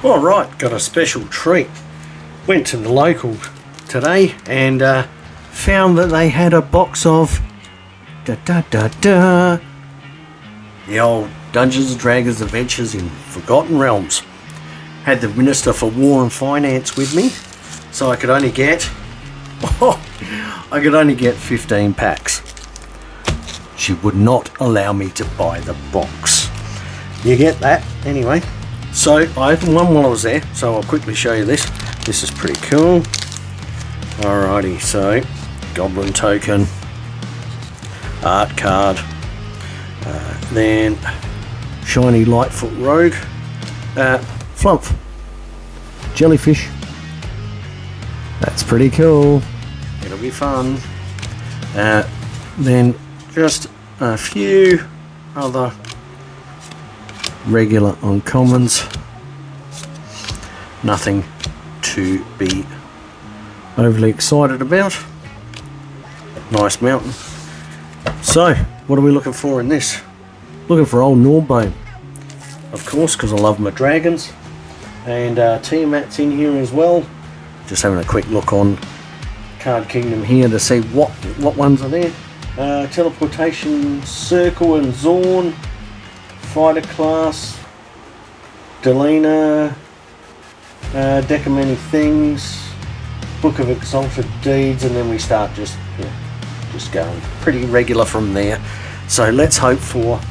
Alright, got a special treat. Went to the local today and found that they had a box of the old Dungeons and Dragons Adventures in Forgotten Realms. Had the Minister for War and Finance with me, so I could only get 15 packs. She would not allow me to buy the box. You get that anyway. So I opened one while I was there, so I'll quickly show you this. This is pretty cool. Alrighty, so Goblin token, art card, then shiny Lightfoot Rogue, Flump, jellyfish. That's pretty cool. It'll be fun. Then just a few other regular uncommons. Nothing to be overly excited about. Nice mountain. So, what are we looking for in this? Looking for old Norbone, of course, because I love my dragons. And Tiamat's in here as well. Just having a quick look on Card Kingdom here to see what ones are there. Teleportation Circle and Zorn, Fighter Class, Delina, Deck of Many Things, Book of Exalted Deeds, and then we start just going pretty regular from there. So let's hope for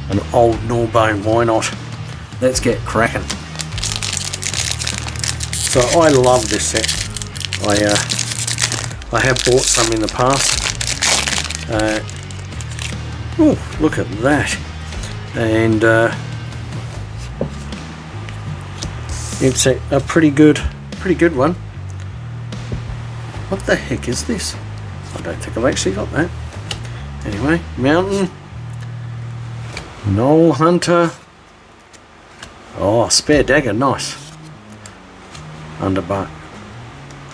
an old Norbone, why not? Let's get cracking. So I love this set. I have bought some in the past. Oh, look at that. And it's a pretty good one. What the heck is this? I don't think I've actually got that. Anyway, Mountain, Knoll Hunter. Oh, Spare Dagger, nice. Underbuck.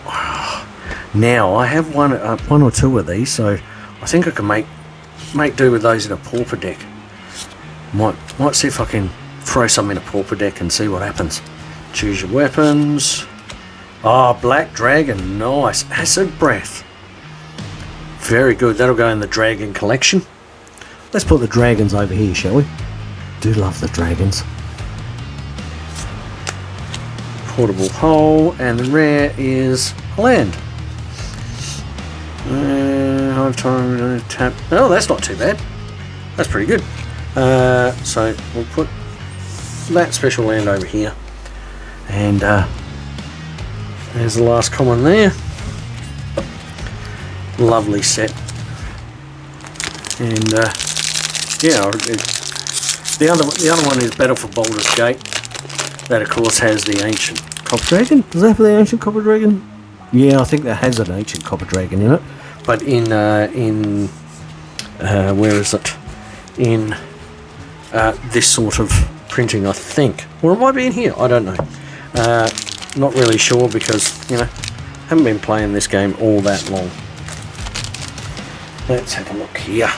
Wow. Now I have one or two of these, so I think I can make do with those in a pauper deck. Might see if I can throw some in a pauper deck and see what happens. Choose your weapons. Ah, Black Dragon, nice. Acid Breath. Very good, that'll go in the Dragon collection. Let's put the dragons over here, shall we? Do love the dragons. Portable Hole, and the rare is Land. I've time tap. Oh, that's not too bad. That's pretty good. So we'll put that special land over here, and there's the last common there. Lovely set. And yeah, the other one is Battle for Baldur's Gate. That of course has the ancient Copper Dragon. Does that have the ancient Copper Dragon? Yeah, I think that has an ancient Copper Dragon in it. But in where is it? In this sort of printing, I think. Or it might be in here. I don't know. Not really sure because haven't been playing this game all that long. Let's have a look here.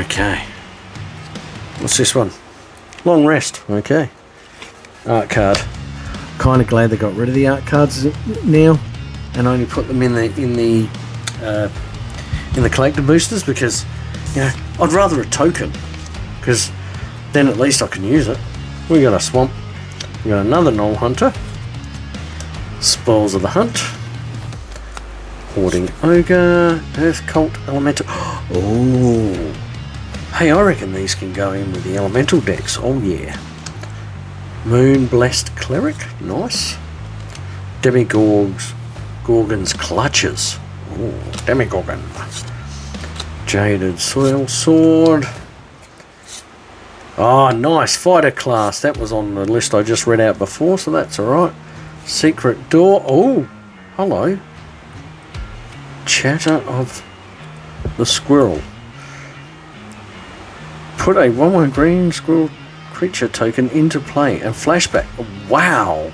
Okay. What's this one? Long Rest. Okay. Art card. Kind of glad they got rid of the art cards now and only put them in the collector boosters, because I'd rather a token, because then at least I can use it. We got a Swamp. We got another Knoll Hunter. Spoils of the Hunt. Hoarding Ogre. Earth Cult Elemental. Oh. Hey, I reckon these can go in with the elemental decks. Oh yeah. Moon Blessed Cleric, nice. Demigorgon's Clutches. Oh, Demigorgon. Jaded Soil Sword. Oh, nice. Fighter Class. That was on the list I just read out before, so that's alright. Secret Door. Oh, hello. Chatter of the Squirrel. Put a 1/1 green squirrel creature token into play and flashback. Wow.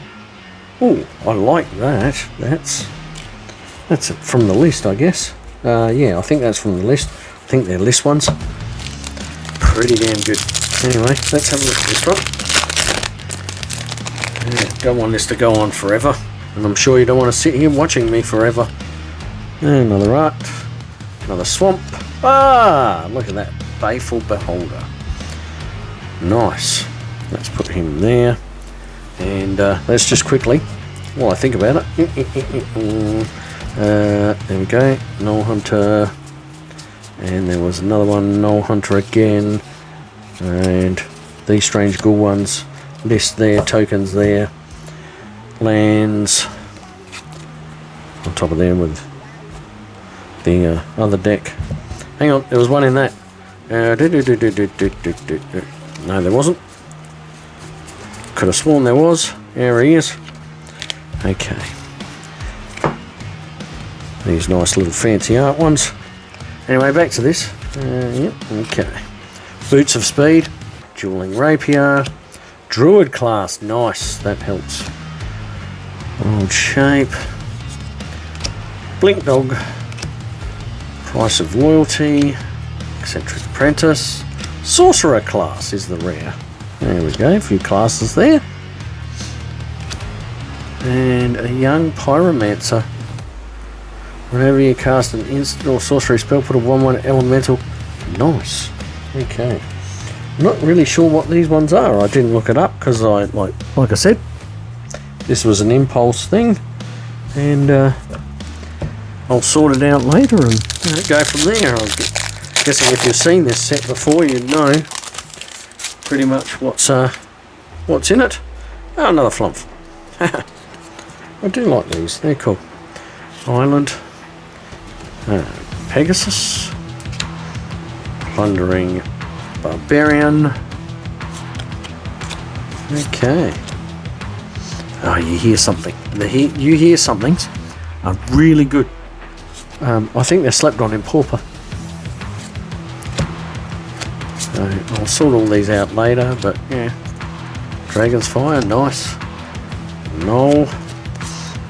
Oh, I like that. That's from the list, I guess. Yeah, I think that's from the list. I think they're list ones. Pretty damn good. Anyway, let's have a look at this one. Yeah, don't want this to go on forever, and I'm sure you don't want to sit here watching me forever. Another art, another swamp. Ah, look at that, Baleful Beholder. Nice. Let's put him there, and let's just quickly, while I think about it. There we go, Knoll Hunter, and there was another one, Knoll Hunter again, and these strange ghoul ones. List there, tokens there, lands on top of them with the other deck. Hang on, there was one in that. No, there wasn't. Could have sworn there was. There he is. Okay. These nice little fancy art ones. Anyway, back to this. Yep, okay. Boots of Speed, Dueling Rapier, Druid class, nice, that helps. Old Shape, Blink Dog, Price of Loyalty, Eccentric Apprentice, Sorcerer class is the rare. There we go, a few classes there. And a Young Pyromancer. Whenever you cast an instant or sorcery spell, put a 1/1 elemental. Nice. Okay. Not really sure what these ones are. I didn't look it up because like I said, this was an impulse thing, and I'll sort it out later and go from there. I'm guessing if you've seen this set before, you'd know pretty much what's in it. Oh, another flump. I do like these. They're cool. Island, Pegasus, Plundering Barbarian. Okay. Oh, you hear something. You hear somethings are really good. I think they're slept on in Pauper. So I'll sort all these out later, but yeah. Dragon's Fire, nice. Knoll.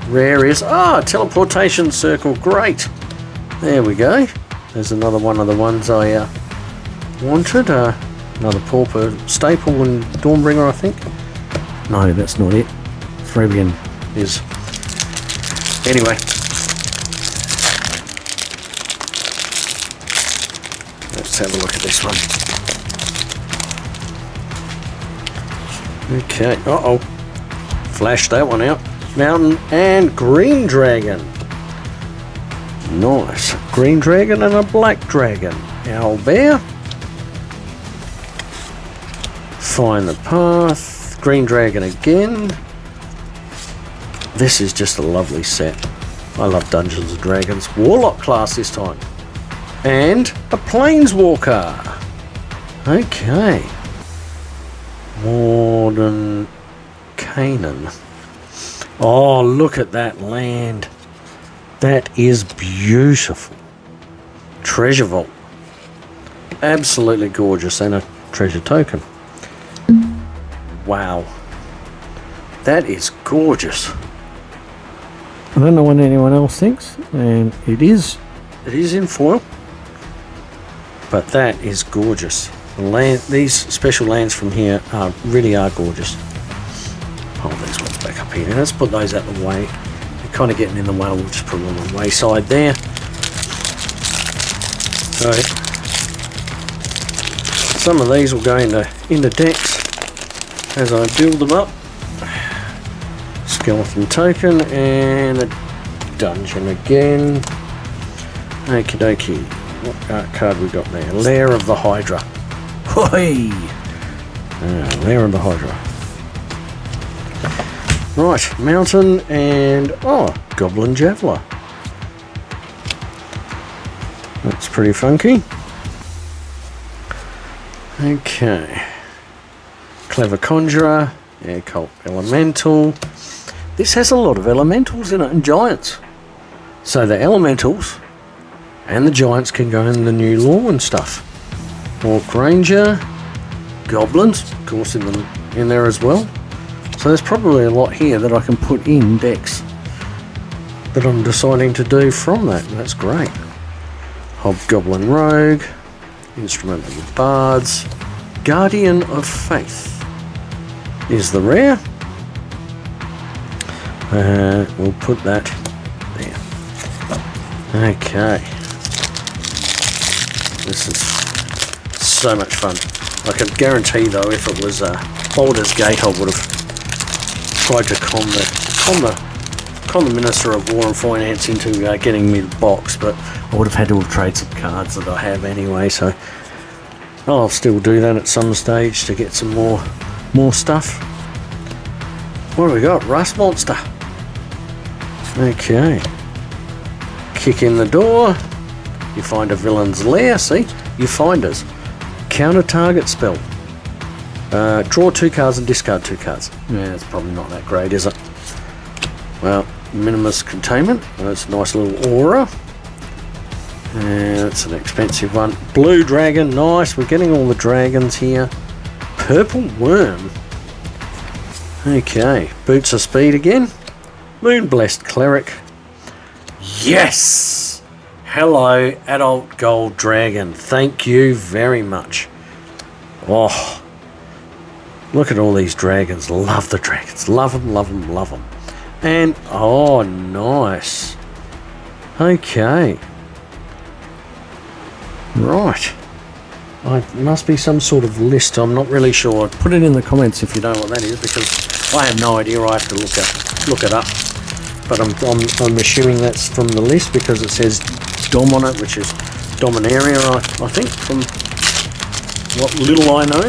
Rare is Teleportation Circle, great. There we go. There's another one of the ones I wanted. Another Pauper staple and Dawnbringer, I think. No, that's not it. Threbian is. Anyway. Let's have a look at this one. Okay, uh-oh. Flash that one out. Mountain and Green Dragon. Nice. Green Dragon and a Black Dragon. Owl Bear. Find the Path. Green Dragon again. This is just a lovely set. I love Dungeons and Dragons. Warlock class this time. And a Planeswalker. Okay. Warden Canaan. Oh, look at that land. That is beautiful. Treasure Vault. Absolutely gorgeous, and a treasure token. Wow. That is gorgeous. I don't know what anyone else thinks, and it is in foil, but that is gorgeous. These special lands from here really are gorgeous. Hold these ones back up here. Let's put those out of the way. They're kind of getting in the way. We'll just put them on the wayside there. So some of these will go into decks as I build them up. Skeleton token and a dungeon again. Okie dokie. What card we got there? Lair of the Hydra. Hoi! Lair of the Hydra. Right, Mountain and Goblin Javeler. That's pretty funky. Okay. Clever Conjurer. Cult Elemental. This has a lot of elementals in it and giants. So the elementals and the giants can go in the new lore and stuff. Orc Ranger, goblins, of course, in there as well. So there's probably a lot here that I can put in decks that I'm deciding to do from that. And that's great. Hobgoblin Rogue, Instrument of the Bards, Guardian of Faith is the rare. We'll put that there. Okay. This is so much fun. I can guarantee though, if it was Baldur's Gate, I would have tried to con the Minister of War and Finance into getting me the box, but I would have had to trade some cards that I have anyway, so I'll still do that at some stage to get some more stuff. What do we got? Rust Monster. Okay. Kick in the door. You find a villain's lair. See? You find us. Counter target spell. Draw 2 cards and discard 2 cards. Yeah, it's probably not that great, is it? Well, Minimus Containment. That's a nice little aura. That's an expensive one. Blue Dragon. Nice. We're getting all the dragons here. Purple Worm. Okay. Boots of Speed again. Moon Blessed Cleric. Yes! Hello, Adult Gold Dragon. Thank you very much. Oh, look at all these dragons. Love the dragons. Love them, love them, love them. And, oh, nice. Okay. Right. It must be some sort of list. I'm not really sure. Put it in the comments if you know what that is, because I have no idea. I have to look it up. But I'm assuming that's from the list because it says Dom on it, which is Dominaria, I think, from what little I know.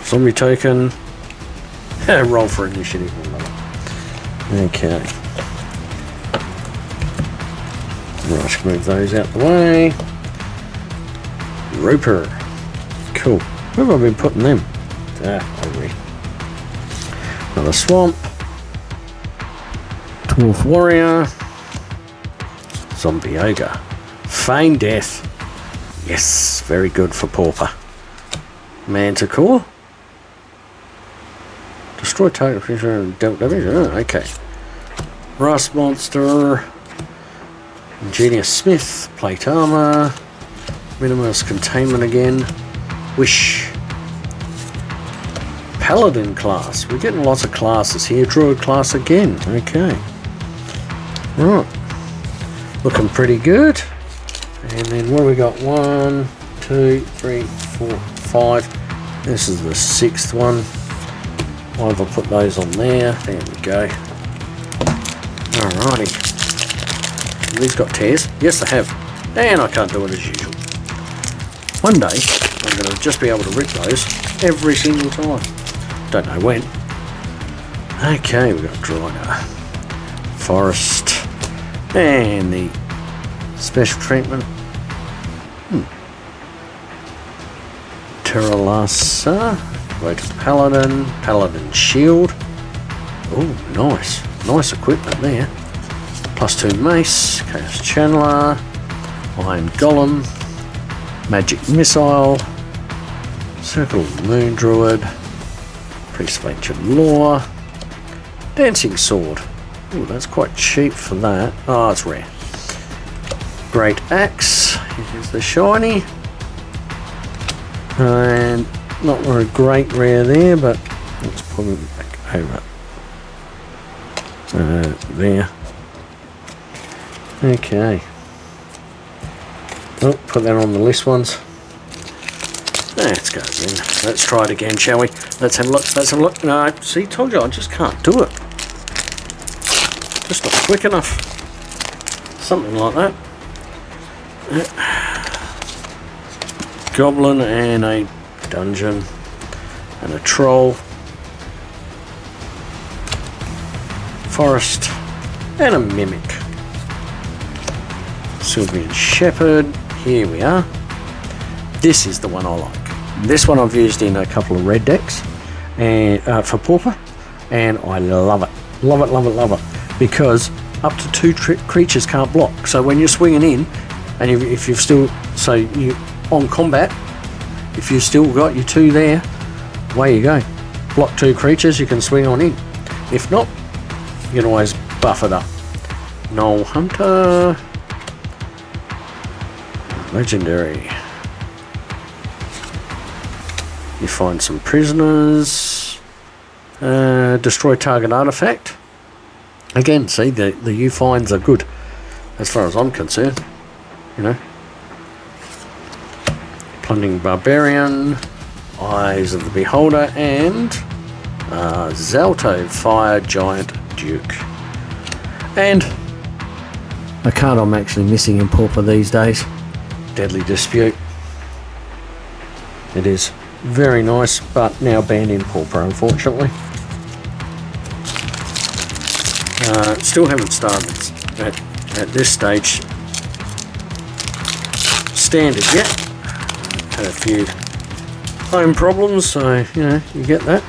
Zombie token. Roll for initiative. Okay. Right, move those out the way. Roper. Cool. Where have I been putting them? Over here. Another Swamp. Dwarf Warrior. Zombie Ogre. Feign Death. Yes, very good for Pauper. Manticore. Destroy target creature and dealt damage. Oh, okay. Rust Monster. Ingenious Smith. Plate Armor. Minimus Containment again. Wish. Paladin class. We're getting lots of classes here. Druid class again. Okay. Right. Looking pretty good. And then what have we got? 1, 2, 3, 4, 5. This is the 6th one. Why have I put those on there? There we go. Alrighty. Have these got tears? Yes, they have. And I can't do it as usual. One day, I'm going to just be able to rip those every single time. Don't know when. Okay, we've got Drider. Forest. And the special treatment. Terralassa. Go to the Paladin. Paladin Shield. Oh, nice. Nice equipment there. +2 Mace. Chaos Channeler. Iron Golem. Magic Missile. Circle of Moon Druid. Priest of Ancient Lore. Dancing Sword. Oh, that's quite cheap for that. Oh, it's rare. Great Axe. Here's the shiny. And not a great rare there, but let's put it back over. There. Okay. Oh, put that on the list ones. Let's go then. Let's try it again, shall we? Let's have a look. Let's have a look. No, see, told you I just can't do it. Just not quick enough. Something like that. Goblin and a dungeon and a troll. Forest and a mimic. Sylvian Shepherd. Here we are. This is the one I like. This one I've used in a couple of red decks and for Pauper, and I love it. Love it, love it, love it. Because up to 2 creatures can't block. So when you're swinging in, and if you've still, so you on combat, if you've still got your 2 there, away you go. Block 2 creatures, you can swing on in. If not, you can always buff it up. Null Hunter. Legendary. You find some prisoners. Destroy target artifact. Again, see, the U finds are good as far as I'm concerned. You know. Plundering Barbarian, Eyes of the Beholder, and Zalto, Fire Giant Duke. And a card I'm actually missing in Pauper these days, Deadly Dispute. It is very nice, but now banned in Pauper, unfortunately. Still haven't started at this stage standard yet. Had a few home problems, so you know, you get that.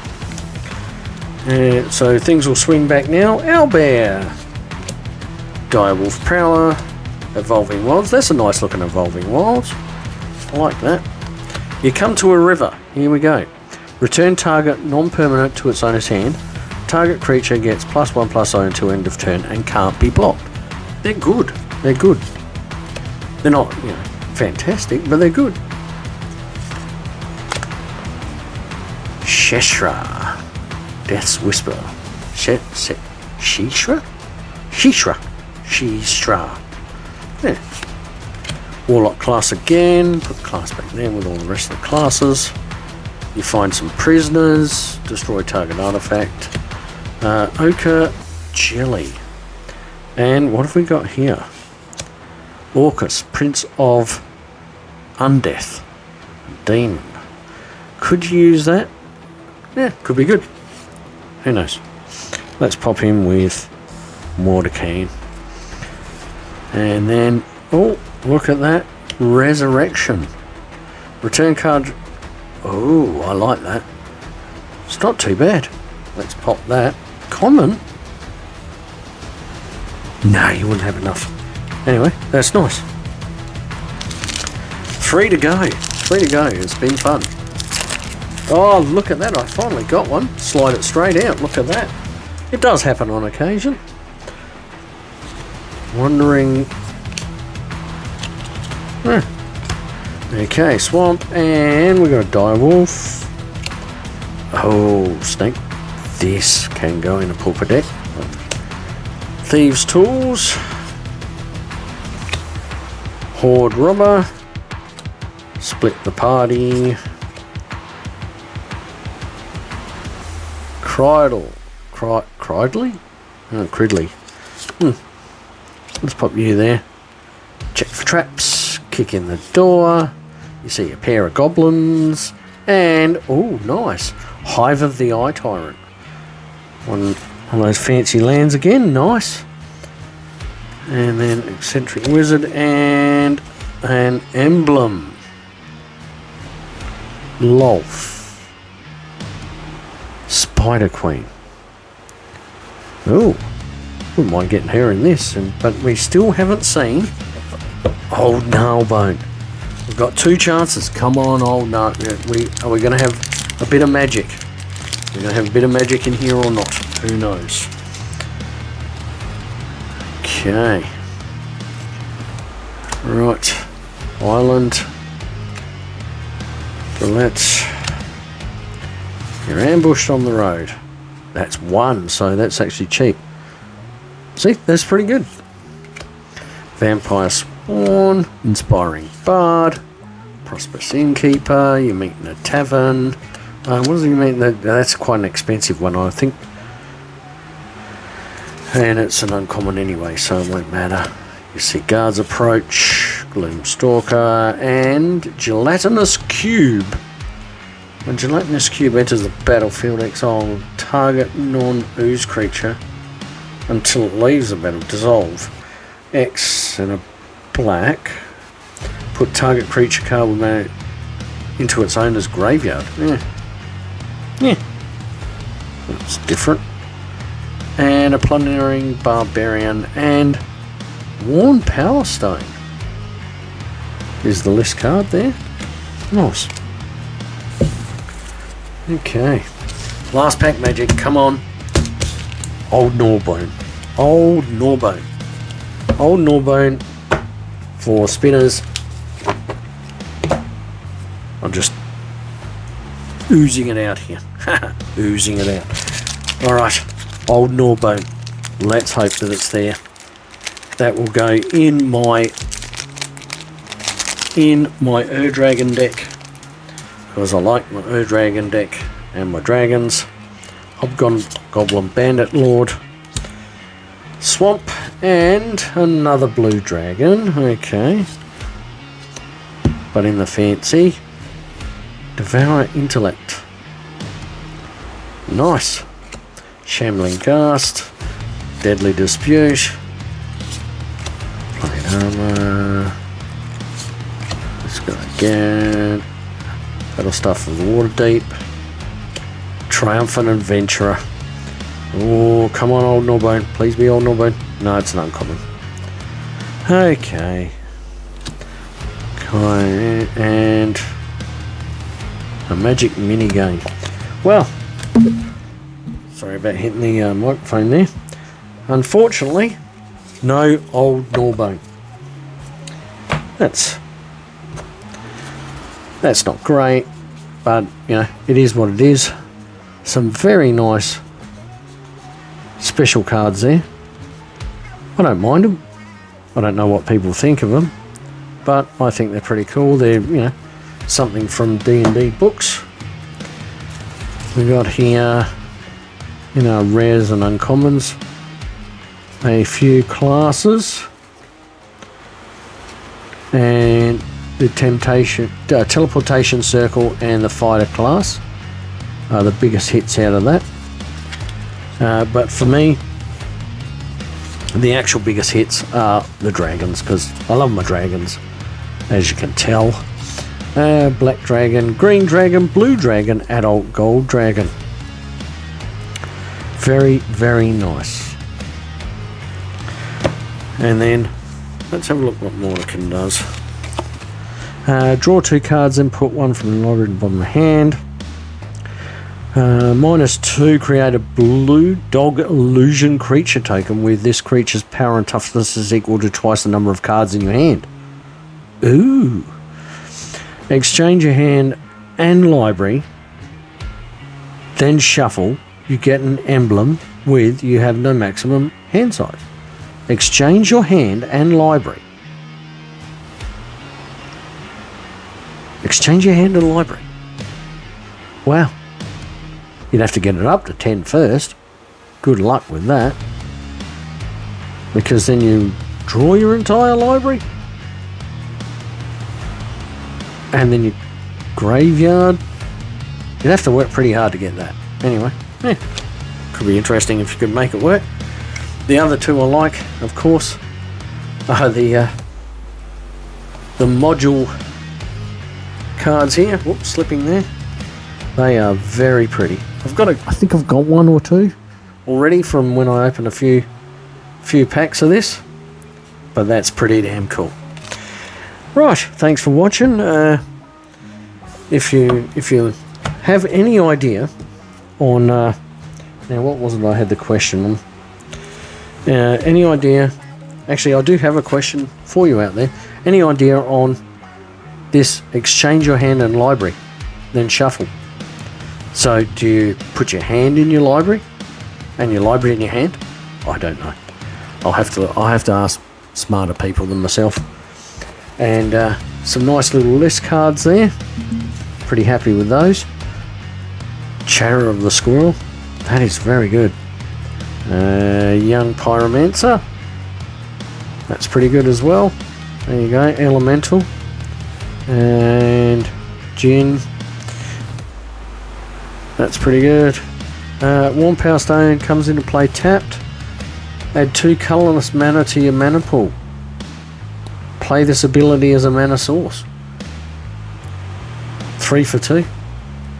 So things will swing back now. Owlbear, Direwolf Prowler, Evolving Wilds. That's a nice looking Evolving Wilds. I like that. You come to a river. Here we go. Return target non-permanent to its owner's hand. Target creature gets +1/+0 until end of turn and can't be blocked. They're good. They're good. They're not, you know, fantastic, but they're good. Sheshra, Death's Whisper. Shishra? Yeah. Warlock class again. Put the class back there with all the rest of the classes. You find some prisoners. Destroy target artifact. Ochre Jelly. And what have we got here? Orcus, Prince of Undeath. Demon. Could you use that? Yeah, could be good. Who knows? Let's pop him with Mordecai. And then, oh, look at that. Resurrection. Return card. Oh, I like that. It's not too bad. Let's pop that. Common? No, you wouldn't have enough. Anyway, that's nice. 3 to go. 3 to go. It's been fun. Oh, look at that. I finally got one. Slide it straight out. Look at that. It does happen on occasion. Wandering. Okay, Swamp. And we've got a Direwolf. Oh, Snake. This can go in a Pauper deck. Thieves' Tools. Horde Robber. Split the Party. Cridley? Oh, Cridley. Let's pop you there. Check for traps. Kick in the door. You see a pair of goblins. And, oh, nice. Hive of the Eye Tyrant. One of those fancy lands again. Nice. And then Eccentric Wizard and an Emblem. Lolf. Spider Queen. Oh, wouldn't mind getting her in this, but we still haven't seen Old Gnarlbone. We've got 2 chances. Come on, Old Gnarl. Are we going to have a bit of magic? We're going to have a bit of magic in here or not? Who knows? Okay. Right. Island. So let's. You're ambushed on the road. That's 1, so that's actually cheap. See, that's pretty good. Vampire Spawn, Inspiring Bard, Prosperous Innkeeper, you meet in a tavern. What does he mean? That's quite an expensive one, I think. And it's an uncommon anyway, so it won't matter. You see Guards Approach, Gloomstalker, and Gelatinous Cube. When Gelatinous Cube enters the battlefield, exile target non-ooze creature until it leaves the battle. Dissolve. X and a black. Put target creature card into its owner's graveyard. Yeah. That's different. And a Plundering Barbarian and Worn Power Stone. Is the list card there? Nice. Okay. Last pack magic, come on. Old Gnarlbone. Old Gnarlbone. Old Gnarlbone for spinners. I'm just oozing it out here. Oozing it out. Alright, old Gnawbone. Let's hope that it's there. That will go in my Ur-Dragon deck, because I like my Ur-Dragon deck and my dragons. Hobgoblin Bandit Lord, Swamp, and another blue dragon. Okay, but in the fancy Devour Intellect. Nice. Shambling Ghast, Deadly Dispute, Plate Armor. Let's go again. Battle Stuff of the Waterdeep, Triumphant Adventurer. Oh, come on, old Gnawbone. Please be old Gnawbone. No, it's an uncommon. Okay. And a magic mini game. Well, sorry about hitting the microphone there. Unfortunately, no old Gnawbone. That's not great, but you know, it is what it is. Some very nice special cards there. I don't mind them. I don't know what people think of them, but I think they're pretty cool. They're, you know, something from D&D books. We got here, in our rares and uncommons, a few classes, and the teleportation circle and the fighter class are the biggest hits out of that. But for me, the actual biggest hits are the dragons, because I love my dragons, as you can tell. Black dragon, green dragon, blue dragon, adult gold dragon. Very, very nice. And then let's have a look what Mordecai does. Draw 2 cards and put 1 from the library to the bottom of the hand. -2, create a blue dog illusion creature token with this creature's power and toughness is equal to twice the number of cards in your hand. Ooh. Exchange your hand and library, then shuffle. You get an emblem with you have no maximum hand size. Exchange your hand and library. Exchange your hand and library. Wow. You'd have to get it up to 10 first. Good luck with that. Because then you draw your entire library. And then you graveyard. You'd have to work pretty hard to get that. Anyway, yeah. Could be interesting if you could make it work. The other two I like, of course, are the module cards here. Whoops, slipping there. They are very pretty. I think I've got 1 or 2 already from when I opened a few packs of this. But that's pretty damn cool. Right, thanks for watching. If you have any idea on now, what was it I had the question on? Any idea? Actually, I do have a question for you out there. Any idea on this exchange your hand and library, then shuffle? So do you put your hand in your library and your library in your hand? I don't know. I'll have to ask smarter people than myself. And some nice little list cards there. Pretty happy with those. Chatter of the Squirrel. That is very good. Young Pyromancer. That's pretty good as well. There you go. Elemental. And Jin. That's pretty good. Warm Power Stone comes into play tapped. Add 2 colourless mana to your mana pool. Play this ability as a mana source. 3 for 2.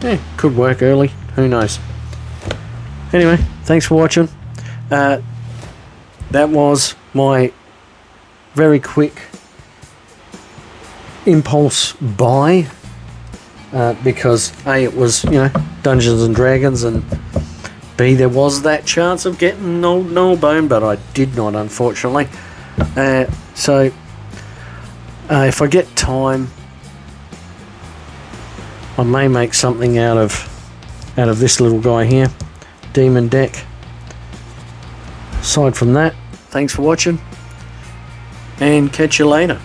Yeah, could work early. Who knows? Anyway, thanks for watching. That was my very quick impulse buy. Because A, it was, you know, Dungeons and Dragons, and B, there was that chance of getting old Gnawbone, but I did not, unfortunately. So if I get time, I may make something out of this little guy here. Demon deck. Aside from that, thanks for watching and catch you later.